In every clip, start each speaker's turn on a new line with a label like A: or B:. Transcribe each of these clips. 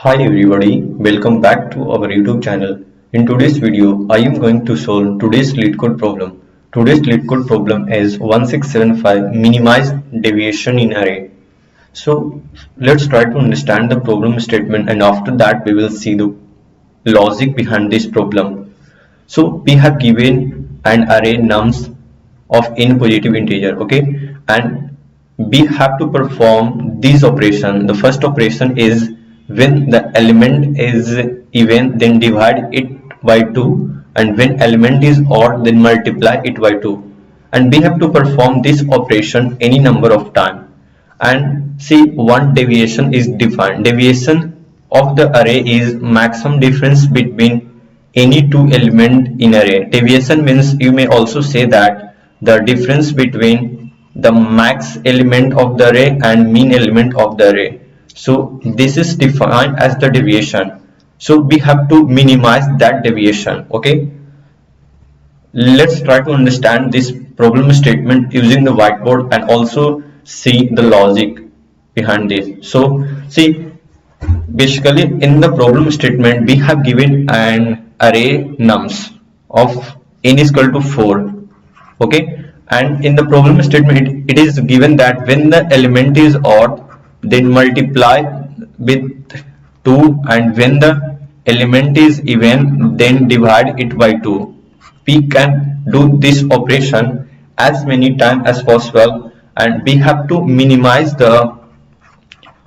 A: Hi everybody, welcome back to our YouTube channel. In today's video, I am going to solve today's Leetcode problem. Today's Leetcode problem is 1675 minimize deviation in array. So let's try to understand the problem statement, and after that we will see the logic behind this problem. So we have given an array nums of n positive integer, okay, and we have to perform this operation. The first operation is when the element is even, then divide it by 2, and when element is odd, then multiply it by 2. And we have to perform this operation any number of time. And see, one deviation is defined. Deviation of the array is maximum difference between any two element in array. Deviation means, you may also say that the difference between the max element of the array and mean element of the array. So this is defined as the deviation. So we have to minimize that deviation. Okay, let's try to understand this problem statement using the whiteboard and also see the logic behind this. So see, basically in the problem statement we have given an array nums of n is equal to 4. Okay, and in the problem statement it is given that when the element is odd, then multiply with 2, and when the element is even, then divide it by 2. We can do this operation as many times as possible, and we have to minimize the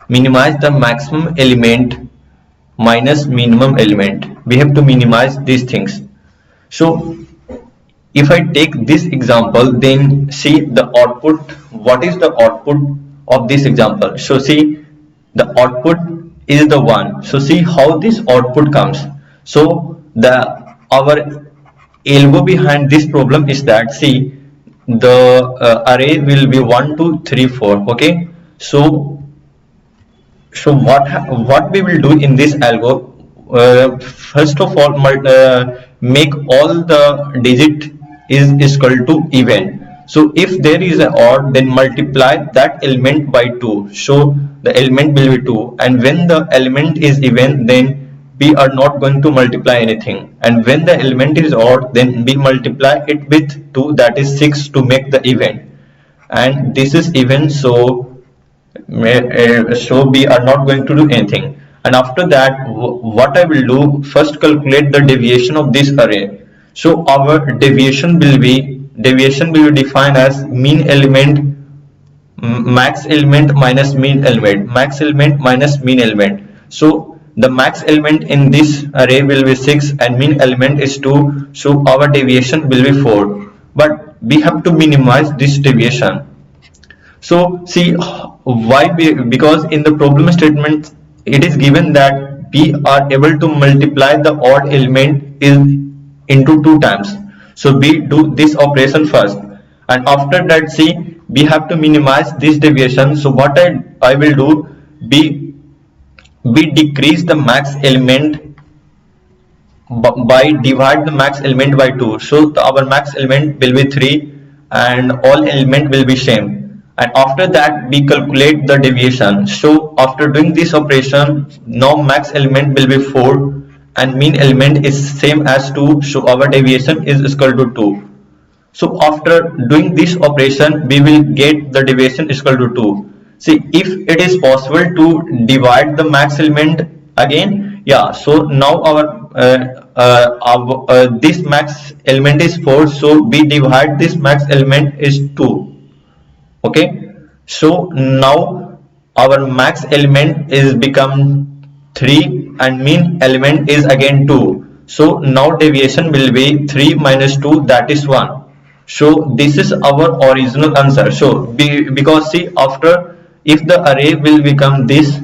A: maximum element minus minimum element. We have to minimize these things. So if I take this example, then see the output. What is the output of this example? So see, the output is the 1. So see how this output comes. So our elbow behind this problem is that, see, the array will be 1 2 3 4. Okay, so what we will do in this algo, first of all, make all the digit is equal to even. So if there is an odd, then multiply that element by 2. So the element will be 2, and when the element is even, then we are not going to multiply anything, and when the element is odd, then we multiply it with 2, that is 6, to make the even. And this is even, so we are not going to do anything. And after that, what I will do, first calculate the deviation of this array. So our deviation will be defined as mean element, max element minus mean element, max element minus mean element. So the max element in this array will be 6 and mean element is 2, so our deviation will be 4. But we have to minimize this deviation. So see why? Because in the problem statement it is given that we are able to multiply the odd element into 2 times. So we do this operation first, and after that, see, we have to minimize this deviation. So what I will do, we decrease the max element by divide the max element by 2. So our max element will be 3 and all element will be same. And after that we calculate the deviation. So after doing this operation, now max element will be 4 and mean element is same as 2, so our deviation is equal to 2. So after doing this operation, we will get the deviation is equal to 2. See, if it is possible to divide the max element again, yeah, so now this max element is 4, so we divide this max element is 2. Okay, so now our max element is become 3 and mean element is again 2. So now deviation will be 3 minus 2, that is 1. So this is our original answer. So because see, after, if the array will become this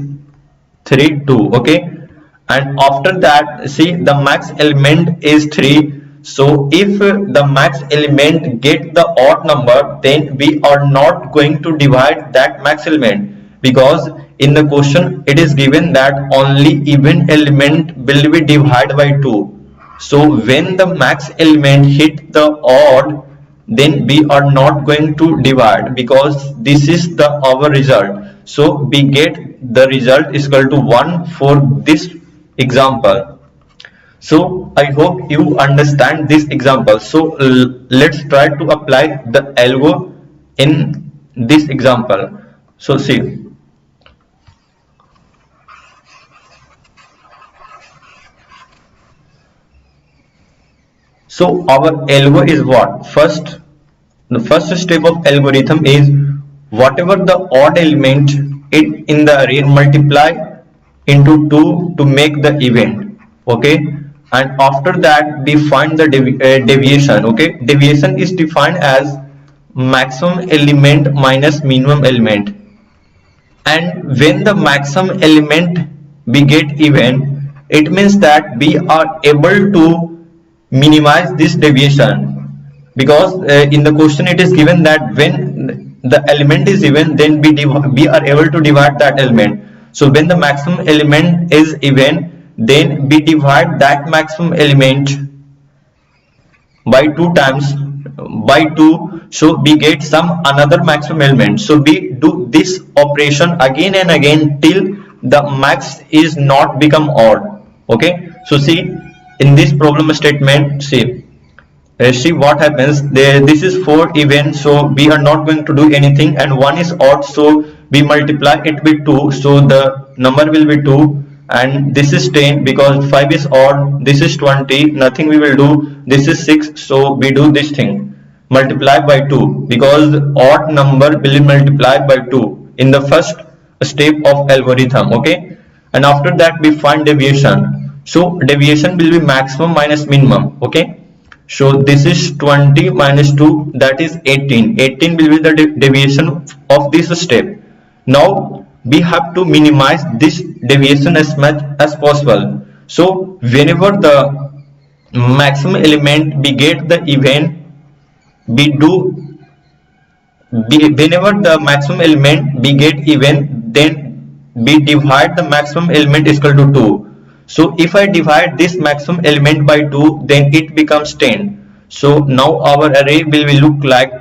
A: 3 2, okay, and after that, see, the max element is 3. So if the max element get the odd number, then we are not going to divide that max element, because in the question it is given that only even element will be divided by 2. So when the max element hit the odd, then we are not going to divide, because this is our result. So we get the result is equal to 1 for this example. So I hope you understand this example. So let's try to apply the algo in this example. So see. So our algo is what? The first step of algorithm is whatever the odd element it in the array multiply into 2 to make the event. Okay, and after that we find the deviation. Okay, deviation is defined as maximum element minus minimum element, and when the maximum element we get even, it means that we are able to minimize this deviation, because in the question it is given that when the element is even, then we are able to divide that element. So when the maximum element is even, then we divide that maximum element by 2 times by 2, so we get some another maximum element. So we do this operation again and again till the max is not become odd. Okay, so see in this problem statement, see what happens there. This is 4 even, so we are not going to do anything, and 1 is odd, so we multiply it with 2, so the number will be 2, and this is 10 because 5 is odd, this is 20, nothing we will do, this is 6, so we do this thing, multiply by 2, because odd number will be multiplied by 2 in the first step of algorithm. Okay, and after that we find deviation. So deviation will be maximum minus minimum. Okay, so this is 20 minus 2, that is 18. 18 will be the deviation of this step. Now we have to minimize this deviation as much as possible. So whenever the maximum element we get the event, we do whenever the maximum element we get even, then we divide the maximum element is equal to 2. So if I divide this maximum element by 2, then it becomes 10. So now our array will look like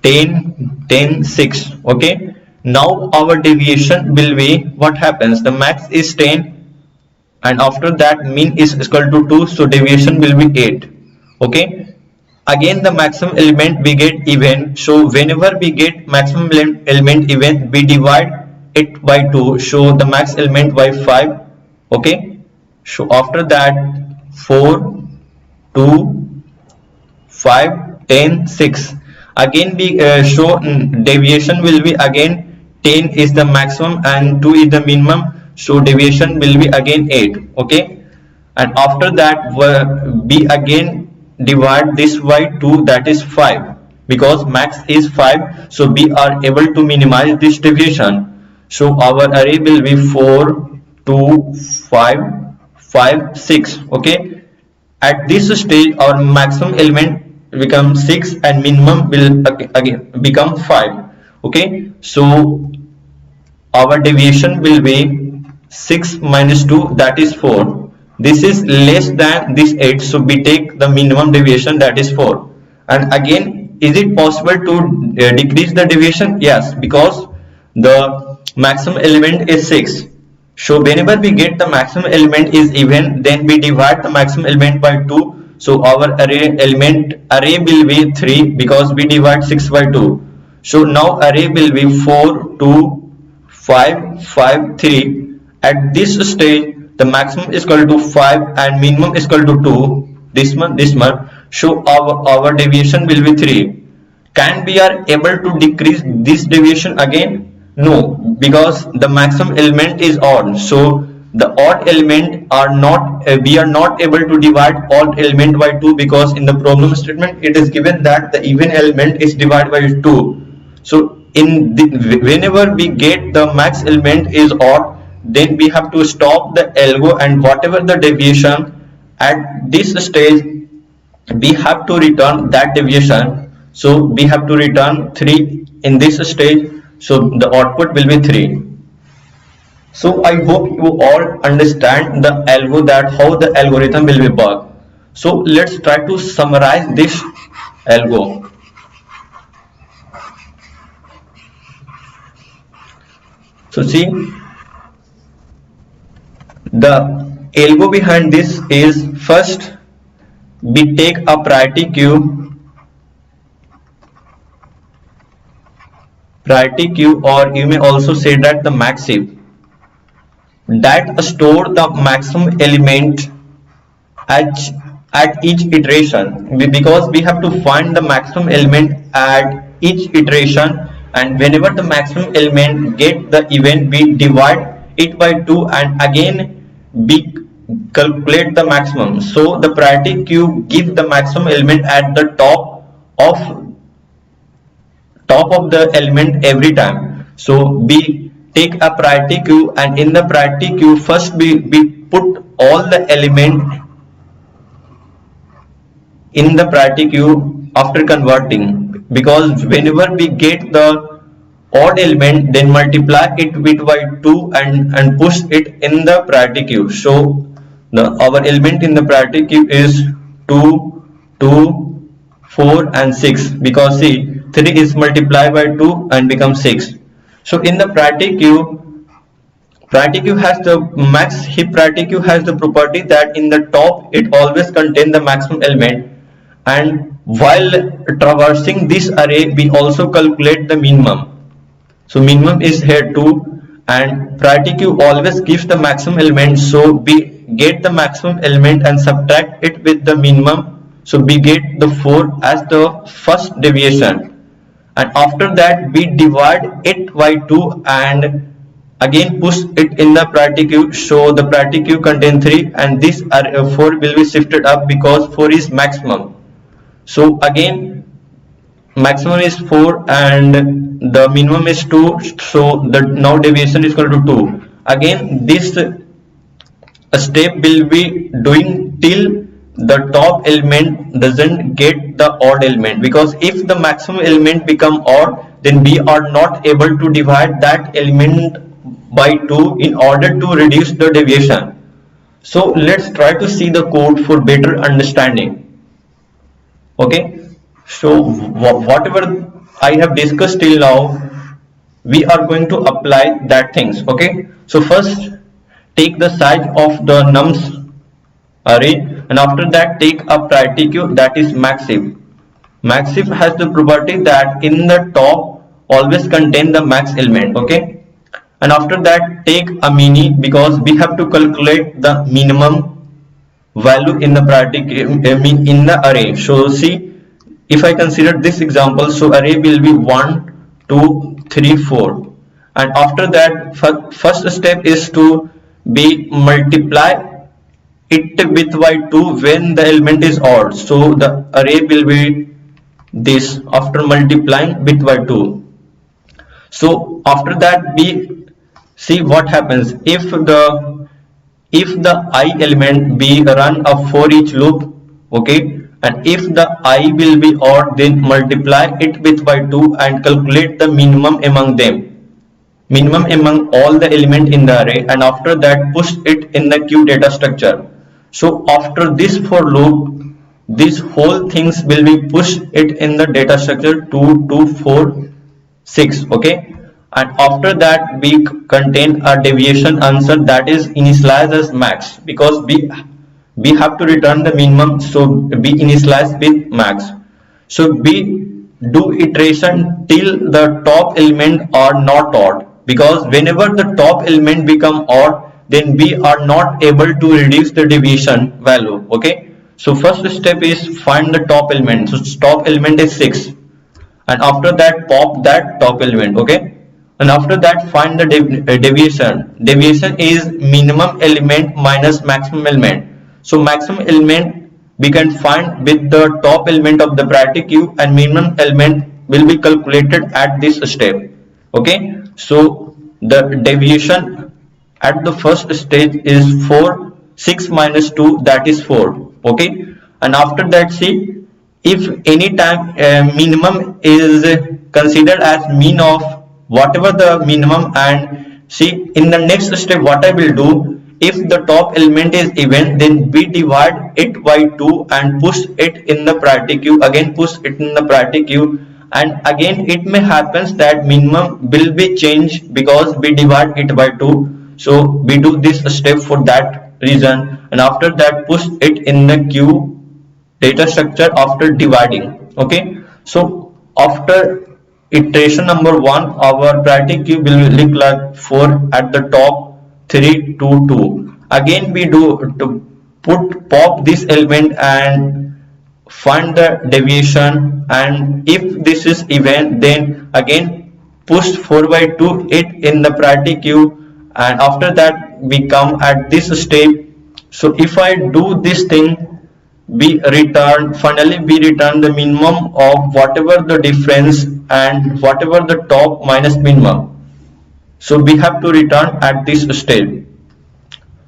A: 10 10 6. Okay, now our deviation will be, what happens, the max is 10 and after that mean is equal to 2, so deviation will be 8. Okay, again the maximum element we get even, so whenever we get maximum element even, we divide it by 2, so the max element by 5. Okay, so after that 4 2 5 10 6, again we show deviation will be again 10 is the maximum and 2 is the minimum, so deviation will be again 8. Okay, and after that we again divide this by 2, that is 5, because max is 5, so we are able to minimize this deviation. So our array will be 4 2 5 5 6. Okay, at this stage our maximum element becomes 6 and minimum will again become 5. Okay, so our deviation will be 6 minus 2, that is 4. This is less than this 8, so we take the minimum deviation, that is 4. And again, is it possible to decrease the deviation? Yes, because the maximum element is 6. So whenever we get the maximum element is even, then we divide the maximum element by 2. So our array will be 3, because we divide 6 by 2. So now array will be 4 2 5 5 3. At this stage the maximum is equal to 5 and minimum is equal to 2, this one. So our deviation will be 3. Can we are able to decrease this deviation again? No, because the maximum element is odd, so the odd element are not we are not able to divide odd element by 2, because in the problem statement it is given that the even element is divided by 2. So whenever we get the max element is odd, then we have to stop the algo, and whatever the deviation at this stage we have to return that deviation. So we have to return 3 in this stage, so the output will be 3. So I hope you all understand the algo, that how the algorithm will be work. So let's try to summarize this algo. So see, the elbow behind this is, first we take a priority queue, or you may also say that the max heap, that store the maximum element at, at each iteration, because we have to find the maximum element at each iteration, and whenever the maximum element get the event, we divide it by 2 and again we calculate the maximum. So the priority queue gives the maximum element at the top of the element every time. So we take a priority queue, and in the priority queue first we put all the element in the priority queue after converting, because whenever we get the odd element, then multiply it with by 2 and push it in the priority queue. So our element in the priority queue is 2, 2, 4 and 6, because see, 3 is multiplied by 2 and becomes 6. So in the priority queue has the max heap. Priority queue has the property that in the top it always contains the maximum element, and while traversing this array we also calculate the minimum. So minimum is here 2, and priority queue always gives the maximum element, so we get the maximum element and subtract it with the minimum, so we get the 4 as the first deviation, and after that we divide it by 2 and again push it in the priority queue. So the priority queue contains 3 and this 4 will be shifted up because 4 is maximum. So again maximum is 4 and the minimum is 2, so the now deviation is equal to 2. Again this step will be doing till the top element doesn't get the odd element, because if the maximum element become odd, then we are not able to divide that element by 2 in order to reduce the deviation. So let's try to see the code for better understanding. Okay, so whatever I have discussed till now, we are going to apply that things. Okay, so first take the size of the nums array, and after that take a priority queue, that is max heap. Max heap has the property that in the top always contain the max element. Okay, and after that take a mini, because we have to calculate the minimum value in the priority queue, in the array. So see, if I consider this example, so array will be 1, 2, 3, 4, and after that first step is to be multiply it with by 2 when the element is odd. So the array will be this after multiplying bit by 2. So after that we see what happens if the I element be run a for each loop. Okay, and if the I will be odd, then multiply it with by 2 and calculate the minimum among all the element in the array, and after that push it in the queue data structure. So after this for loop, these whole things will be pushed it in the data structure 2, 2, 4, 6. Okay, and after that we contain a deviation answer that is initialized as max, because we have to return the minimum, so we initialize with max. So we do iteration till the top element are not odd, because whenever the top element become odd, then we are not able to reduce the deviation value. Okay, so first step is find the top element. So top element is 6, and after that pop that top element. Okay, and after that find the deviation. Deviation is minimum element minus maximum element. So maximum element we can find with the top element of the priority queue, and minimum element will be calculated at this step. Okay, so the deviation at the first stage is 4, 6 minus 2, that is 4. Okay, and after that see, if any time minimum is considered as mean of whatever the minimum, and see in the next step what I will do, if the top element is even, then we divide it by 2 and push it in the priority queue, again push it in the priority queue, and again it may happens that minimum will be changed because we divide it by 2. So we do this step for that reason, and after that push it in the queue data structure after dividing. Okay, so after iteration number 1, our priority queue will look like 4 at the top, 3 2 2. Again we do to pop this element and find the deviation, and if this is even, then again push 4 by 2 it in the priority queue, and after that we come at this step. So if I do this thing, finally we return the minimum of whatever the difference and whatever the top minus minimum. So we have to return at this step.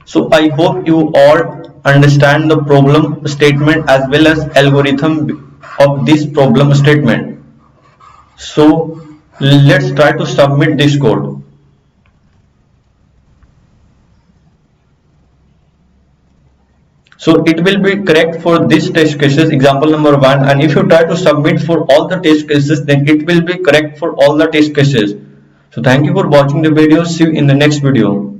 A: So I hope you all understand the problem statement as well as algorithm of this problem statement. So let's try to submit this code. So it will be correct for this test cases, example number 1, and if you try to submit for all the test cases, then it will be correct for all the test cases. So thank you for watching the video. See you in the next video.